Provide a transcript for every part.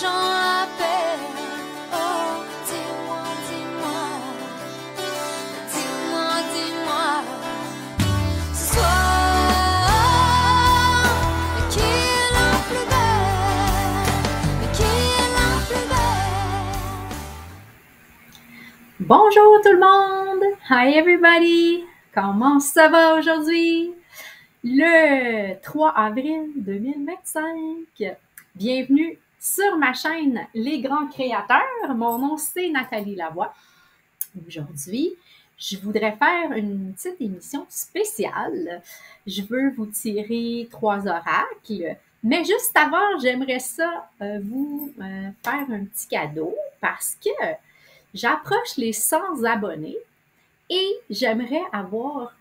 gens appellent. Oh, dis-moi, dis-moi, dis-moi, dis-moi, ce soir, qui est la plus belle? Qui est la plus belle? Bonjour tout le monde! Hi everybody! Comment ça va aujourd'hui? Le 3 avril 2025. Bienvenue sur ma chaîne Les Grands Créateurs. Mon nom c'est Nathalie Lavoie. Aujourd'hui, je voudrais faire une petite émission spéciale. Je veux vous tirer 3 oracles. Mais juste avant, j'aimerais ça vous faire un petit cadeau parce que j'approche les 100 abonnés et j'aimerais avoir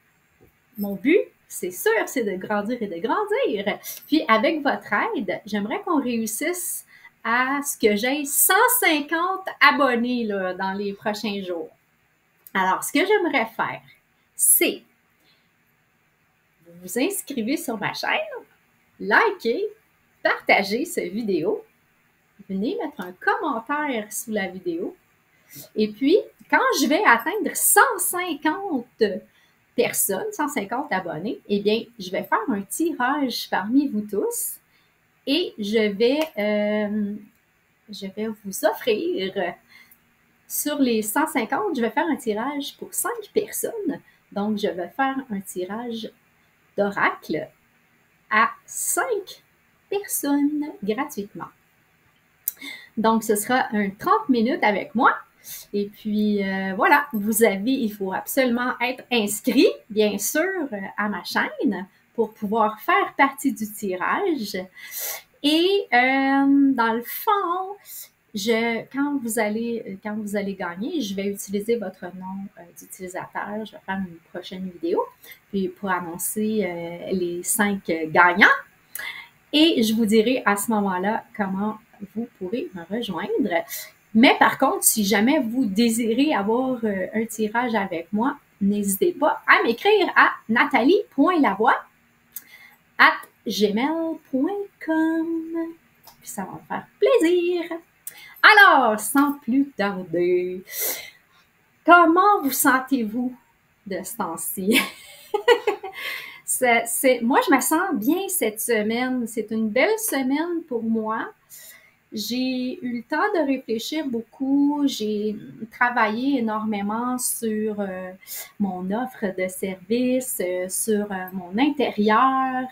mon but, c'est sûr, c'est de grandir et de grandir. Puis avec votre aide, j'aimerais qu'on réussisse à ce que j'aie 150 abonnés là, dans les prochains jours. Alors, ce que j'aimerais faire, c'est vous vous inscrivez sur ma chaîne, likez, partagez cette vidéo, venez mettre un commentaire sous la vidéo. Et puis, quand je vais atteindre 150 personnes, 150 abonnés, eh bien, je vais faire un tirage parmi vous tous et je vais vous offrir sur les 150, je vais faire un tirage pour 5 personnes. Donc, je vais faire un tirage d'oracle à 5 personnes gratuitement. Donc, ce sera un 30 minutes avec moi. Et puis, voilà, il faut absolument être inscrit, bien sûr, à ma chaîne pour pouvoir faire partie du tirage. Et dans le fond, quand vous allez gagner, je vais utiliser votre nom d'utilisateur. Je vais faire une prochaine vidéo puis pour annoncer les 5 gagnants. Et je vous dirai à ce moment-là comment vous pourrez me rejoindre. Mais par contre, si jamais vous désirez avoir un tirage avec moi, n'hésitez pas à m'écrire à nathalie.lavoie@gmail.com. Puis ça va me faire plaisir. Alors, sans plus tarder, comment vous sentez-vous de ce temps-ci? Moi, je me sens bien cette semaine. C'est une belle semaine pour moi. J'ai eu le temps de réfléchir beaucoup. J'ai travaillé énormément sur mon offre de service, sur mon intérieur.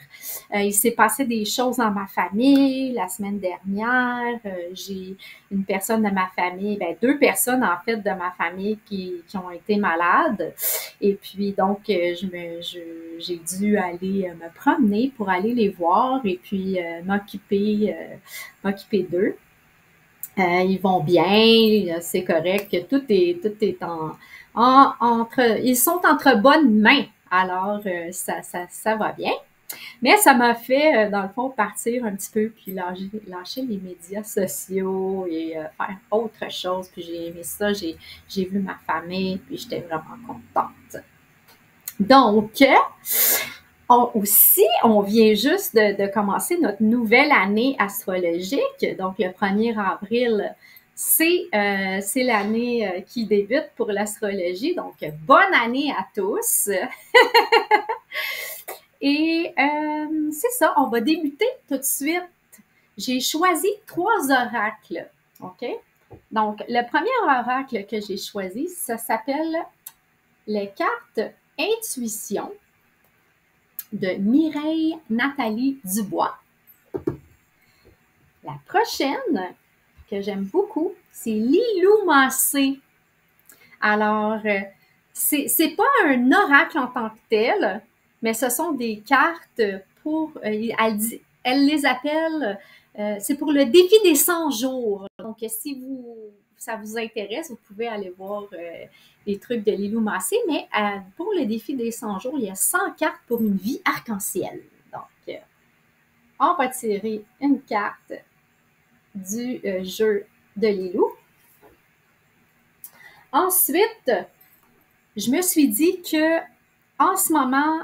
Il s'est passé des choses dans ma famille la semaine dernière. J'ai une personne de ma famille, 2 personnes en fait de ma famille qui ont été malades. Et puis donc, j'ai dû aller me promener pour aller les voir et puis m'occuper d'eux. Ils vont bien, c'est correct, tout est ils sont entre bonnes mains, alors ça va bien. Mais ça m'a fait, dans le fond, partir un petit peu, puis lâcher les médias sociaux et faire autre chose. Puis j'ai aimé ça, j'ai vu ma famille, puis j'étais vraiment contente. Donc, on vient juste de commencer notre nouvelle année astrologique. Donc, le 1er avril, c'est l'année qui débute pour l'astrologie. Donc, bonne année à tous! Et c'est ça, on va débuter tout de suite. J'ai choisi 3 oracles, OK? Donc, le premier oracle que j'ai choisi, ça s'appelle les cartes Intuition de Mireille Nathalie Dubois. La prochaine, que j'aime beaucoup, c'est Lilou Massé. Alors, c'est pas un oracle en tant que tel, mais ce sont des cartes pour, elle les appelle, c'est pour le défi des 100 jours. Donc, si ça vous intéresse, vous pouvez aller voir les trucs de Lilou Massé, mais pour le défi des 100 jours, il y a 100 cartes pour une vie arc-en-ciel. Donc, on va tirer une carte du jeu de Lilou. Ensuite, je me suis dit que en ce moment,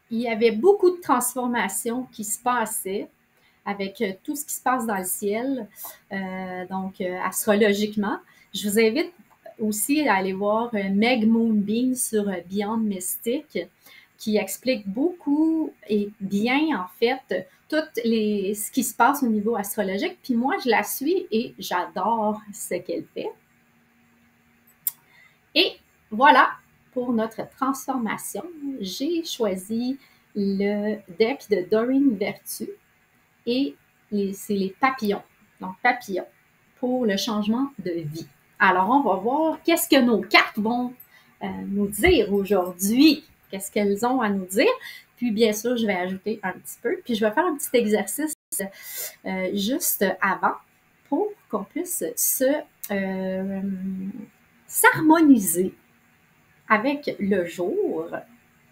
il y avait beaucoup de transformations qui se passaient avec tout ce qui se passe dans le ciel, astrologiquement. Je vous invite aussi à aller voir Meg Moonbeam sur Beyond Mystic, qui explique beaucoup et bien, en fait, ce qui se passe au niveau astrologique. Puis moi, je la suis et j'adore ce qu'elle fait. Et voilà, pour notre transformation, j'ai choisi le deck de Doreen Virtue et c'est les papillons. Donc, papillons pour le changement de vie. Alors, on va voir qu'est-ce que nos cartes vont nous dire aujourd'hui. Qu'est-ce qu'elles ont à nous dire. Puis, bien sûr, je vais ajouter un petit peu. Puis, je vais faire un petit exercice juste avant pour qu'on puisse s'harmoniser avec le jour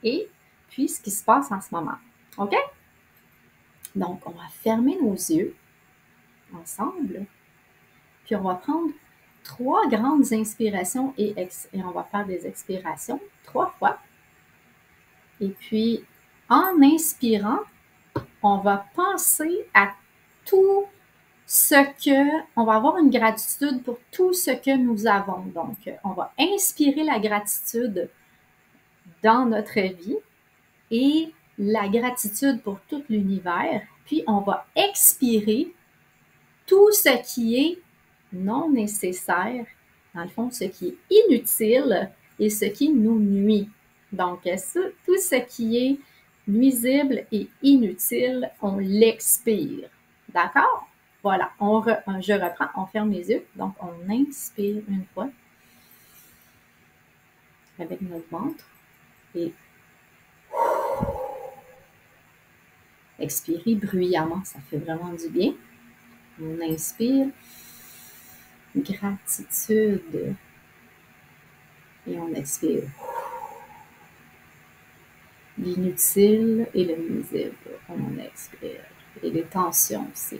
et puis ce qui se passe en ce moment. OK? Donc, on va fermer nos yeux ensemble, puis on va prendre 3 grandes inspirations et on va faire des expirations 3 fois. Et puis, en inspirant, on va penser à tout on va avoir une gratitude pour tout ce que nous avons. Donc, on va inspirer la gratitude dans notre vie et la gratitude pour tout l'univers. Puis, on va expirer tout ce qui est non nécessaire, dans le fond, ce qui est inutile et ce qui nous nuit. Donc, tout ce qui est nuisible et inutile, on l'expire. D'accord? Voilà, je reprends, on ferme les yeux. Donc, on inspire une fois avec notre ventre et expirer bruyamment, ça fait vraiment du bien. On inspire, gratitude, et on expire. L'inutile et le nuisible, on expire. Et les tensions aussi.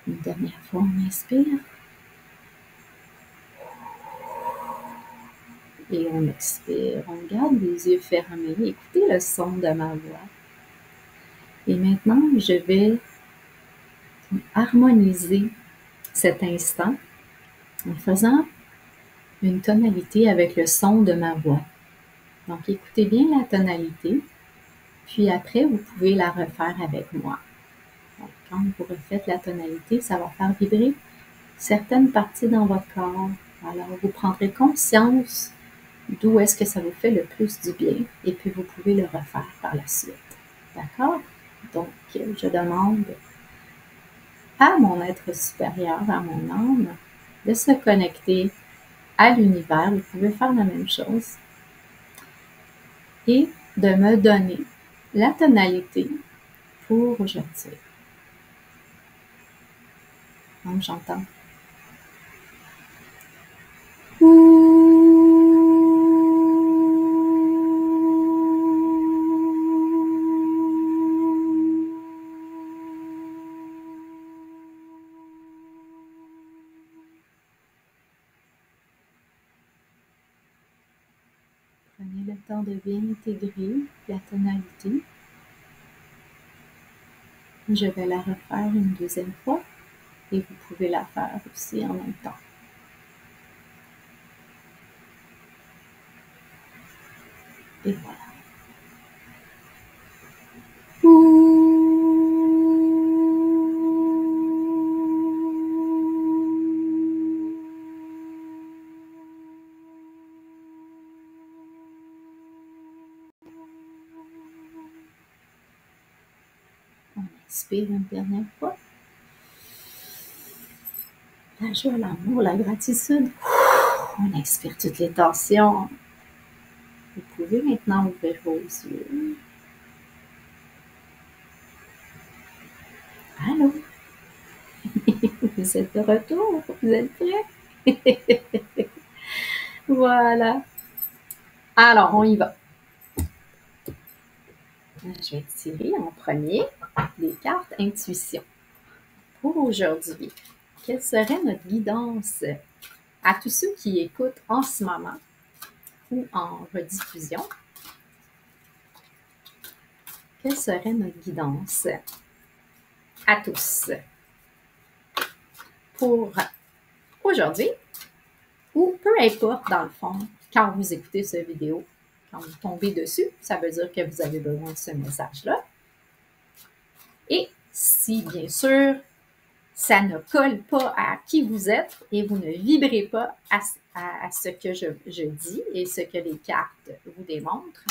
Une dernière fois, on inspire. Et on expire. On garde les yeux fermés. Écoutez le son de ma voix. Et maintenant, je vais harmoniser cet instant en faisant une tonalité avec le son de ma voix. Donc, écoutez bien la tonalité. Puis après, vous pouvez la refaire avec moi. Donc, quand vous refaites la tonalité, ça va faire vibrer certaines parties dans votre corps. Alors, vous prendrez conscience d'où est-ce que ça vous fait le plus du bien et puis vous pouvez le refaire par la suite. D'accord? Donc, je demande à mon être supérieur, à mon âme, de se connecter à l'univers. Vous pouvez faire la même chose et de me donner la tonalité pour aujourd'hui. Donc, j'entends. Prenez le temps de bien intégrer la tonalité. Je vais la refaire une deuxième fois et vous pouvez la faire aussi en même temps. Et voilà. On inspire une dernière fois. La joie, l'amour, la gratitude. On expire toutes les tensions. Vous pouvez maintenant ouvrir vos yeux. Allô? Vous êtes de retour? Vous êtes prêts? Voilà. Alors, on y va. Je vais tirer en premier les cartes intuition. Pour aujourd'hui, quelle serait notre guidance à tous ceux qui écoutent en ce moment ou en rediffusion? quelle serait notre guidance à tous pour aujourd'hui ou peu importe dans le fond, quand vous écoutez cette vidéo, quand vous tombez dessus, ça veut dire que vous avez besoin de ce message-là. Et si, bien sûr, ça ne colle pas à qui vous êtes et vous ne vibrez pas à ce que je dis et ce que les cartes vous démontrent,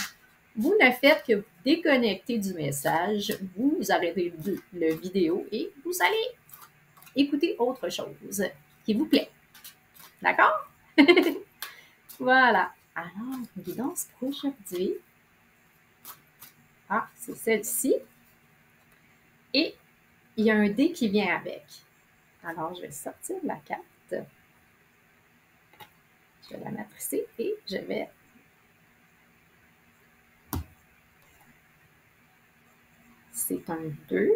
vous ne faites que vous déconnecter du message, vous arrêtez le vidéo et vous allez écouter autre chose qui vous plaît. D'accord? Voilà. Alors, guidance pour aujourd'hui. Ah, c'est celle-ci. Et il y a un dé qui vient avec. Alors, je vais sortir la carte. Je vais la mettre ici et je vais c'est un 2.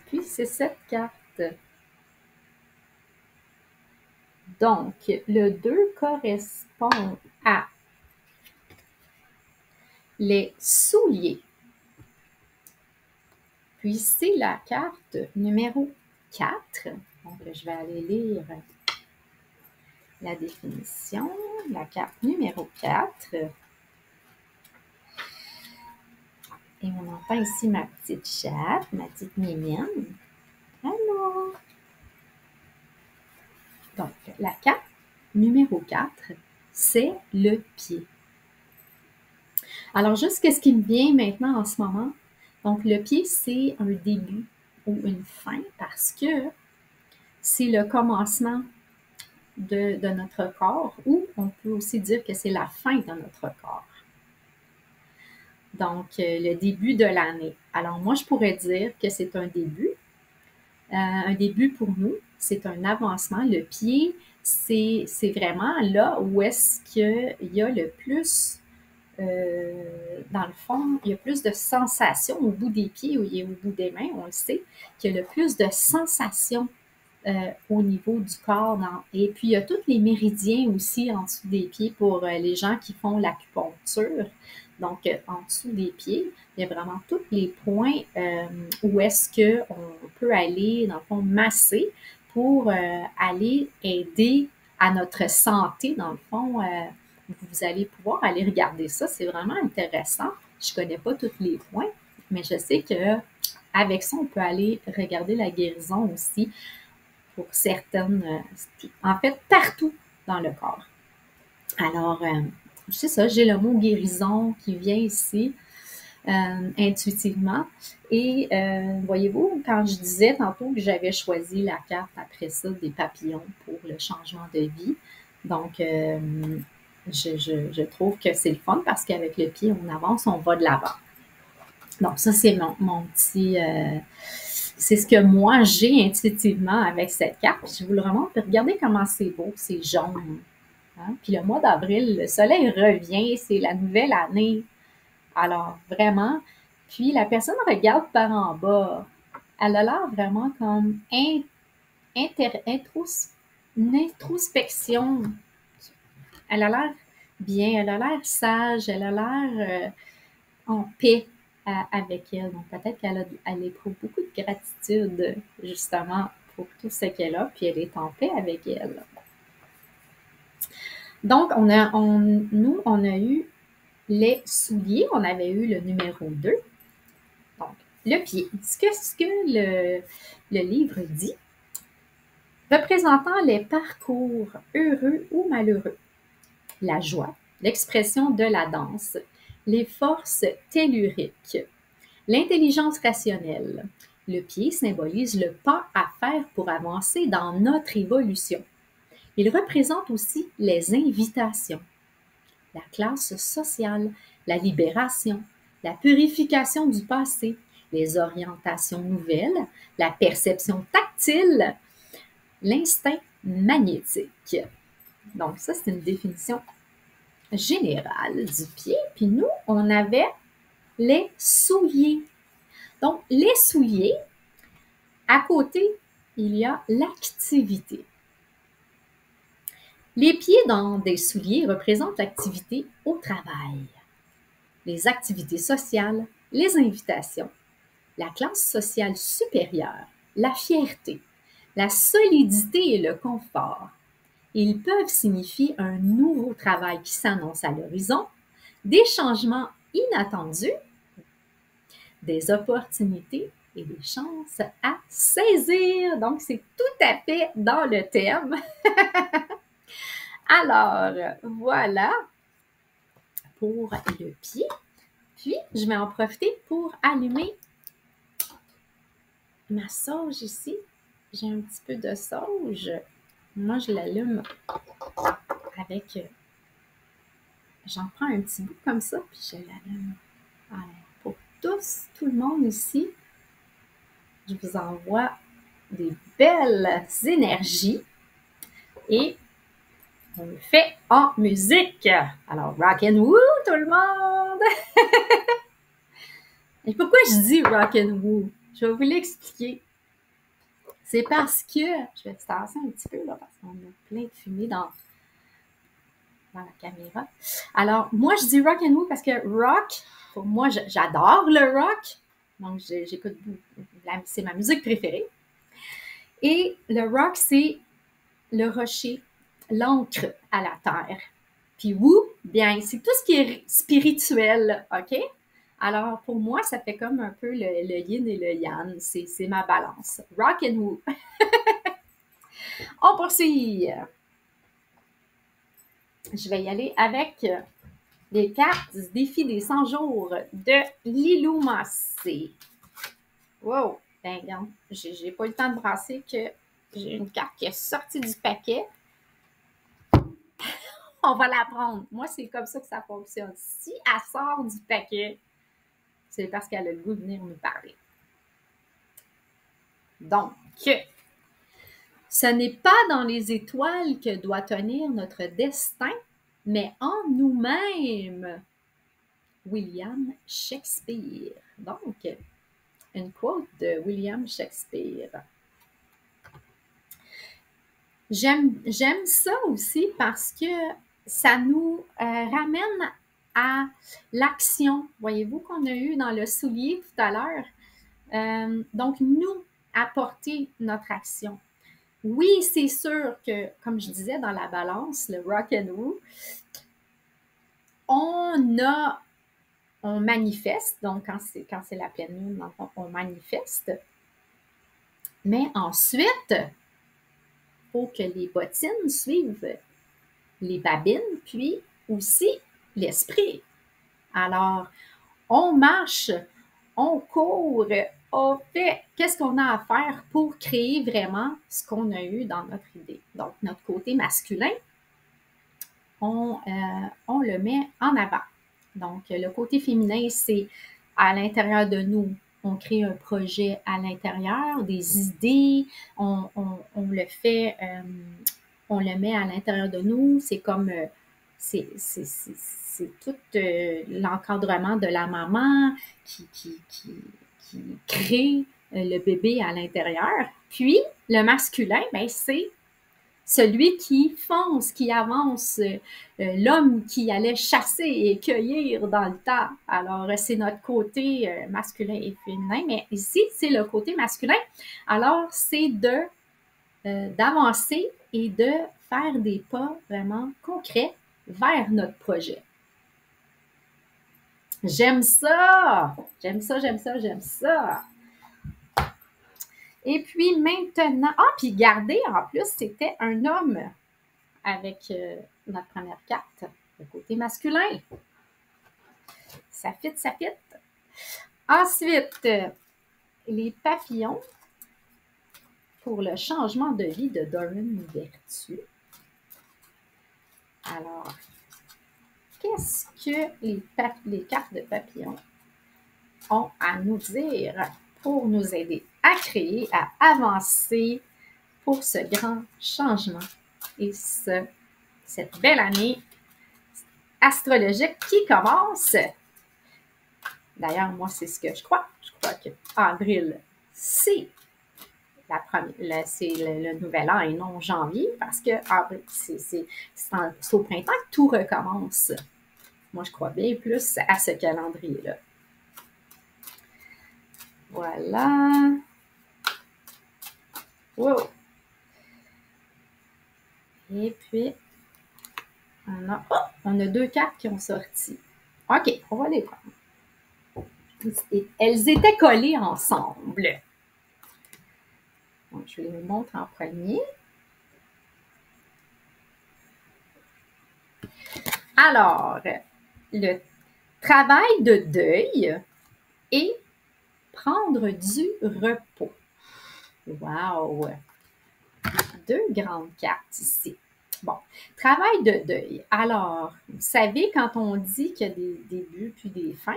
Puis, c'est cette carte. Donc, le 2 correspond à les souliers. Puis, c'est la carte numéro 4. Donc, je vais aller lire la définition. La carte numéro 4. Et on entend ici ma petite chatte, ma petite mignonne. Allô? Donc, la carte numéro 4, c'est le pied. Alors, juste qu'est-ce qui me vient maintenant en ce moment? Donc, le pied, c'est un début ou une fin parce que c'est le commencement de notre corps ou on peut aussi dire que c'est la fin de notre corps. Donc, le début de l'année. Alors, moi, je pourrais dire que c'est un début. Un début pour nous, c'est un avancement. Le pied, c'est vraiment là où est-ce qu'il y a le plus, dans le fond, il y a plus de sensations au bout des pieds et au bout des mains, on le sait, qu'il y a le plus de sensations au niveau du corps. Et puis, il y a tous les méridiens aussi en dessous des pieds pour les gens qui font l'acupuncture. Donc, en dessous des pieds, il y a vraiment tous les points où est-ce qu'on peut aller, dans le fond, masser pour aller aider à notre santé, dans le fond. Vous allez pouvoir aller regarder ça. C'est vraiment intéressant. Je ne connais pas tous les points, mais je sais qu'avec ça, on peut aller regarder la guérison aussi pour certaines, en fait, partout dans le corps. Alors, c'est ça, j'ai le mot guérison qui vient ici intuitivement. Et voyez-vous, quand je disais tantôt que j'avais choisi la carte après ça des papillons pour le changement de vie, donc je trouve que c'est le fun parce qu'avec le pied, on avance, on va de l'avant. Donc ça, c'est mon petit... c'est ce que moi, j'ai intuitivement avec cette carte. Je vous le remontre. Puis regardez comment c'est beau, c'est jaune. Hein? Puis le mois d'avril, le soleil revient, c'est la nouvelle année. Alors, vraiment. Puis la personne regarde par en bas. Elle a l'air vraiment comme une introspection. Elle a l'air bien, elle a l'air sage, elle a l'air en paix avec elle. Donc, peut-être qu'elle éprouve beaucoup de gratitude, justement, pour tout ce qu'elle a, puis elle est en paix avec elle. Donc, on a eu les souliers. On avait eu le numéro 2. Donc, le pied. Ce que le livre dit, représentant les parcours heureux ou malheureux, la joie, l'expression de la danse, les forces telluriques, l'intelligence rationnelle. Le pied symbolise le pas à faire pour avancer dans notre évolution. Il représente aussi les invitations, la classe sociale, la libération, la purification du passé, les orientations nouvelles, la perception tactile, l'instinct magnétique. Donc ça, c'est une définition générale du pied. Puis nous, on avait les souliers. Donc, les souliers, à côté, il y a l'activité. Les pieds dans des souliers représentent l'activité au travail. les activités sociales, les invitations, la classe sociale supérieure, la fierté, la solidité et le confort. Ils peuvent signifier un nouveau travail qui s'annonce à l'horizon, des changements inattendus, des opportunités et des chances à saisir. Donc, c'est tout à fait dans le thème. Alors, voilà pour le pied. Puis, je vais en profiter pour allumer ma sauge ici. J'ai un petit peu de sauge. Moi, je l'allume avec... J'en prends un petit bout comme ça, puis je l'allume. Alors, pour tout le monde ici, je vous envoie des belles énergies et on le fait en musique. Alors, rock and woo, tout le monde! Et pourquoi je dis rock and woo? Je vais vous l'expliquer. C'est parce que, je vais te tasser un petit peu là, parce qu'on a plein de fumée dans la caméra. Alors, moi, je dis rock and woo parce que rock, pour moi, j'adore le rock. Donc, j'écoute, c'est ma musique préférée. Et le rock, c'est le rocher, l'ancre à la terre. Puis woo, bien, c'est tout ce qui est spirituel, OK? Alors, pour moi, ça fait comme un peu le yin et le yang. C'est ma balance. Rock and woo. On poursuit. Je vais y aller avec les cartes du défi des 100 jours de Lilou Massé. Wow! Ben, regarde, j'ai pas eu le temps de brasser que j'ai une carte qui est sortie du paquet. On va la prendre. Moi, c'est comme ça que ça fonctionne. Si elle sort du paquet, c'est parce qu'elle a le goût de venir nous parler. Donc, ce n'est pas dans les étoiles que doit tenir notre destin, mais en nous-mêmes. William Shakespeare. Donc, une quote de William Shakespeare. J'aime ça aussi parce que ça nous ramène à l'action, voyez-vous, qu'on a eu dans le soulier tout à l'heure. Donc, nous, apporter notre action. Oui, c'est sûr que, comme je disais dans la balance, le rock and roll, on manifeste, donc quand c'est la pleine lune, on manifeste. Mais ensuite, il faut que les bottines suivent les babines, puis aussi l'esprit. Alors, on marche, on court, on fait qu'est-ce qu'on a à faire pour créer vraiment ce qu'on a eu dans notre idée. Donc, notre côté masculin, on le met en avant. Donc, le côté féminin, c'est à l'intérieur de nous. On crée un projet à l'intérieur, des idées, on le fait, on le met à l'intérieur de nous. C'est comme, c'est tout l'encadrement de la maman qui crée le bébé à l'intérieur. Puis, le masculin, ben, c'est celui qui fonce, qui avance, l'homme qui allait chasser et cueillir dans le tas. Alors, c'est notre côté masculin et féminin, mais ici, c'est le côté masculin. Alors, c'est d'avancer et de faire des pas vraiment concrets vers notre projet. J'aime ça! J'aime ça, j'aime ça, j'aime ça! Et puis maintenant, puis gardez, en plus, c'était un homme avec notre première carte, le côté masculin. Ça fit, ça fit. Ensuite, les papillons pour le changement de vie de Doran Vertu. Alors, qu'est-ce que les cartes de papillons ont à nous dire pour nous aider à créer, à avancer pour ce grand changement et cette belle année astrologique qui commence. D'ailleurs, moi, c'est ce que je crois. Je crois que avril, c'est le nouvel an et non janvier, parce que avril, c'est au printemps que tout recommence. Moi, je crois bien plus à ce calendrier-là. Voilà. Wow. Et puis, on a 2 cartes qui ont sorti. OK, on va les prendre. Elles étaient collées ensemble. Donc, je les montre en premier. Alors, le travail de deuil et prendre du repos. Wow! 2 grandes cartes ici. Bon, travail de deuil. Alors, vous savez, quand on dit qu'il y a des débuts puis des fins,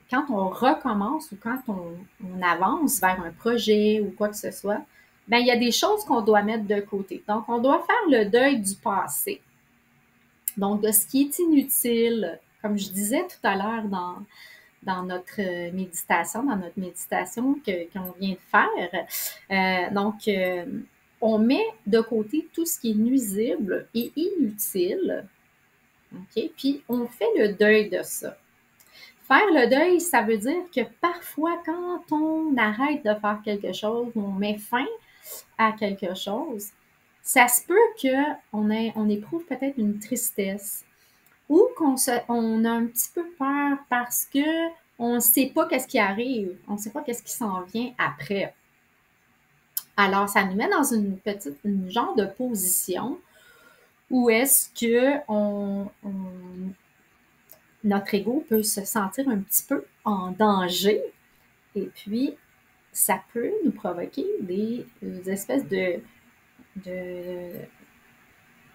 quand on recommence ou quand on avance vers un projet ou quoi que ce soit, bien, il y a des choses qu'on doit mettre de côté. Donc, on doit faire le deuil du passé. Donc, de ce qui est inutile, comme je disais tout à l'heure dans notre méditation qu'on vient de faire. Donc, on met de côté tout ce qui est nuisible et inutile. OK? Puis, on fait le deuil de ça. Faire le deuil, ça veut dire que parfois, quand on arrête de faire quelque chose, on met fin à quelque chose, ça se peut qu'on éprouve peut-être une tristesse ou on a un petit peu peur parce qu'on ne sait pas qu'est-ce qui arrive, on ne sait pas qu'est-ce qui s'en vient après. Alors, ça nous met dans une genre de position où est-ce que notre ego peut se sentir un petit peu en danger et puis ça peut nous provoquer des espèces de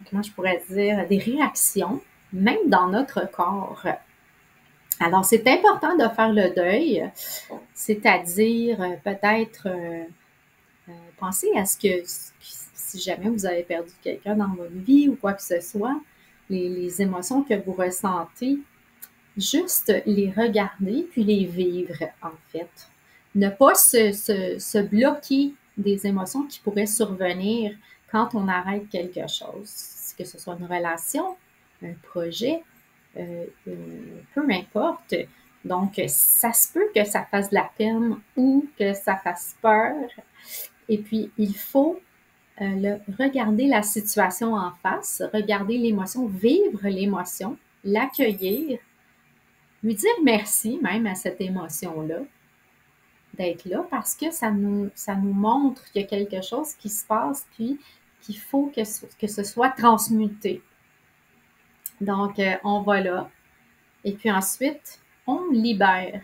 comment je pourrais dire, des réactions, même dans notre corps. Alors, c'est important de faire le deuil, c'est-à-dire peut-être penser à ce que si jamais vous avez perdu quelqu'un dans votre vie ou quoi que ce soit, les émotions que vous ressentez, juste les regarder puis les vivre, en fait. Ne pas se bloquer des émotions qui pourraient survenir quand on arrête quelque chose, que ce soit une relation, un projet, peu importe. Donc, ça se peut que ça fasse de la peine ou que ça fasse peur. Et puis, il faut regarder la situation en face, regarder l'émotion, vivre l'émotion, l'accueillir, lui dire merci même à cette émotion-là, d'être là, parce que ça nous montre qu'il y a quelque chose qui se passe, puis qu'il faut que ce soit transmuté. Donc, on va là. Et puis ensuite, on libère.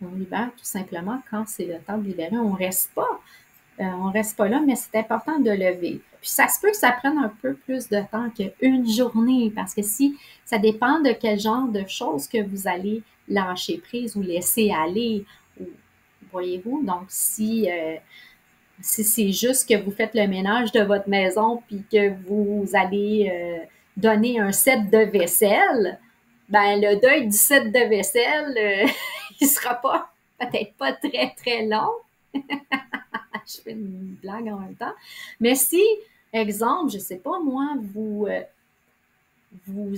On libère tout simplement quand c'est le temps de libérer. On reste pas là, mais c'est important de le vivre. Puis ça se peut que ça prenne un peu plus de temps qu'une journée, parce que si ça dépend de quel genre de choses que vous allez lâcher prise ou laisser aller, voyez-vous. Donc, si c'est juste que vous faites le ménage de votre maison puis que vous allez donner un set de vaisselle, ben le deuil du set de vaisselle, il sera peut-être pas très, très long. Je fais une blague en même temps. Mais si, exemple, je sais pas moi, vous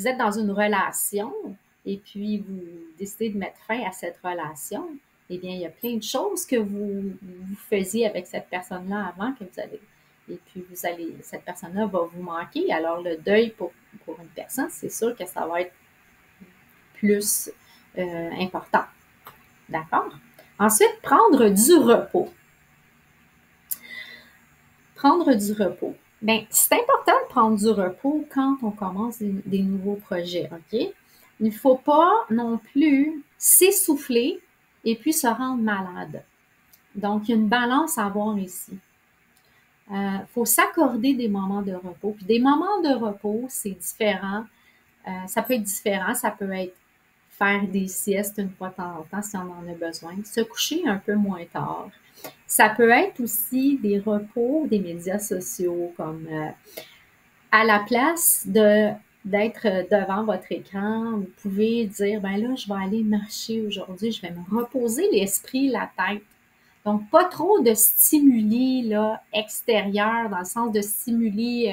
êtes dans une relation et puis vous décidez de mettre fin à cette relation, eh bien, il y a plein de choses que vous faisiez avec cette personne-là avant que vous allez. Et puis, cette personne-là va vous manquer. Alors, le deuil pour une personne, c'est sûr que ça va être plus important. D'accord? Ensuite, prendre du repos. Prendre du repos. Bien, c'est important de prendre du repos quand on commence des nouveaux projets, OK? Il ne faut pas non plus s'essouffler et puis se rendre malade. Donc, il y a une balance à avoir ici. Il faut s'accorder des moments de repos. Puis des moments de repos, c'est différent. Ça peut être différent. Ça peut être faire des siestes une fois de temps en temps si on en a besoin. Se coucher un peu moins tard. Ça peut être aussi des repos des médias sociaux, comme à la place d'être devant votre écran, vous pouvez dire, ben là, je vais aller marcher aujourd'hui, je vais me reposer l'esprit, la tête. Donc, pas trop de stimuli là, extérieurs, dans le sens de stimuli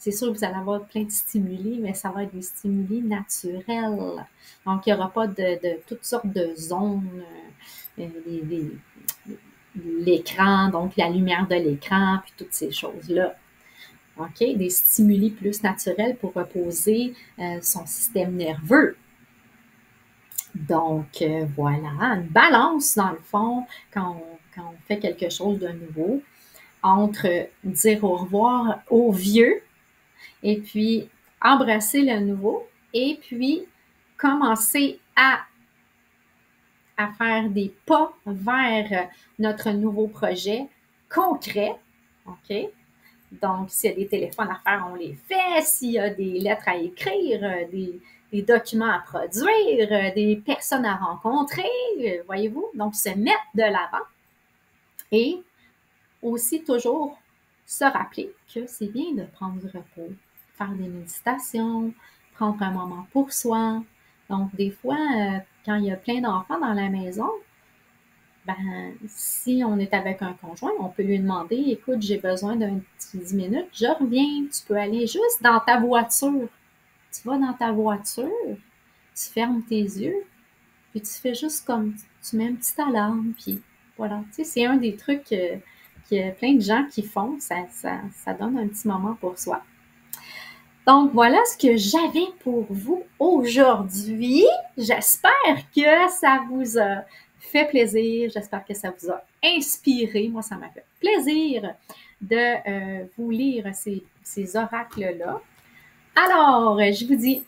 C'est sûr que vous allez avoir plein de stimuli, mais ça va être des stimuli naturels. Donc, il n'y aura pas de toutes sortes de zones, l'écran, donc la lumière de l'écran, puis toutes ces choses-là. OK? Des stimuli plus naturels pour reposer son système nerveux. Donc, voilà, une balance, dans le fond, quand on fait quelque chose de nouveau, entre dire au revoir au vieux et puis embrasser le nouveau et puis commencer à faire des pas vers notre nouveau projet concret. OK? Donc, s'il y a des téléphones à faire, on les fait. S'il y a des lettres à écrire, des documents à produire, des personnes à rencontrer, voyez-vous? Donc, se mettre de l'avant et aussi toujours se rappeler que c'est bien de prendre du repos, faire des méditations, prendre un moment pour soi. Donc, des fois, quand il y a plein d'enfants dans la maison, ben, si on est avec un conjoint, on peut lui demander, écoute, j'ai besoin d'un petit 10 minutes, je reviens, tu peux aller juste dans ta voiture. Tu vas dans ta voiture, tu fermes tes yeux, puis tu fais juste comme, tu mets une petite alarme, puis voilà. Tu sais, c'est un des trucs qu'il y a plein de gens qui font, ça donne un petit moment pour soi. Donc, voilà ce que j'avais pour vous aujourd'hui. J'espère que ça vous a fait plaisir. J'espère que ça vous a inspiré. Moi, ça m'a fait plaisir de vous lire ces oracles-là. Alors, je vous dis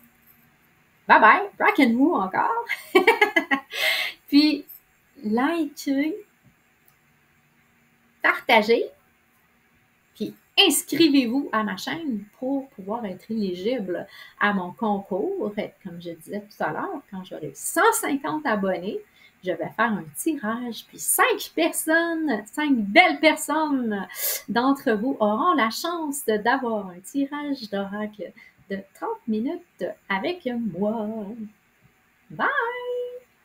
bye bye, rock and roll encore. Puis, likez, partagez, puis inscrivez-vous à ma chaîne pour pouvoir être éligible à mon concours. Comme je disais tout à l'heure, quand j'aurai 150 abonnés, je vais faire un tirage, puis 5 belles personnes d'entre vous auront la chance d'avoir un tirage d'oracle de 30 minutes avec moi. Bye!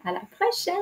À la prochaine!